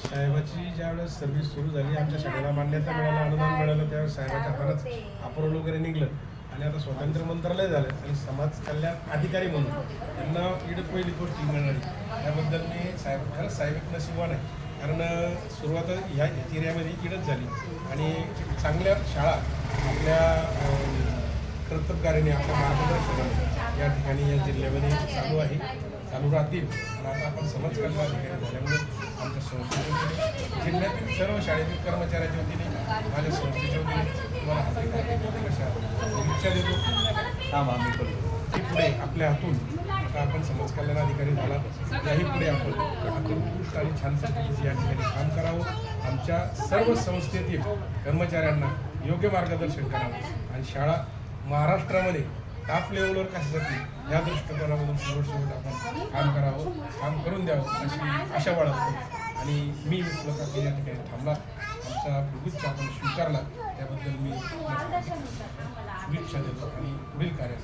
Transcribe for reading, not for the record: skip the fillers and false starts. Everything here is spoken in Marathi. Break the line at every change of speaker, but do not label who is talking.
साहेबाची ज्यावेळेस सर्व्हिस सुरू झाली, आमच्या शाळेला मान्यता मिळालं, अनुदान मिळालं, त्यावेळेस साहेबाच्या हातानंच अप्रोल वगैरे निघलं आणि आता स्वातंत्र्य मंत्रालय झालं आणि समाज कल्याण अधिकारी म्हणून त्यांना इकडे पहिली गोष्ट मिळाली. त्याबद्दल मी खरंच साहेब एक नशीबवान आहे. कारण सुरुवात ह्या एरियामध्ये इकडंच झाली आणि चांगल्या शाळा आपल्या कर्तबगारीने आपल्या मार्गदर्शनाने या ठिकाणी या जिल्ह्यामध्ये चालू आहे, चालू राहतील. आणि आता आपण समाज कल्याण अधिकारी झाल्यामुळे आमच्या संस्थेच्या जिल्ह्यातील सर्व शाळेतील कर्मचाऱ्याच्या वतीने माझ्या संस्थेच्या वतीने तुम्हाला हार्दिक कशा शुभेच्छा देतो की पुढे आपल्या हातून आता आपण समाज कल्याण अधिकारी झाला, त्याही पुढे आपण उत्कृष्ट आणि छान पद्धतीचे या ठिकाणी काम करावं, आमच्या सर्व संस्थेतील कर्मचाऱ्यांना योग्य मार्गदर्शन करावं आणि शाळा महाराष्ट्रामध्ये टॉप लेवलवर कशी जातील या दृष्टिकोनामधून शेवट आपण काम करावं, काम करून द्यावं अशी आशा बाळगतो. आणि मी लोकांनी या ठिकाणी थांबला, आमचा शुभेच्छा आपण स्वीकारला, त्याबद्दल मी शुभेच्छा देतो आणि पुढील कार्यास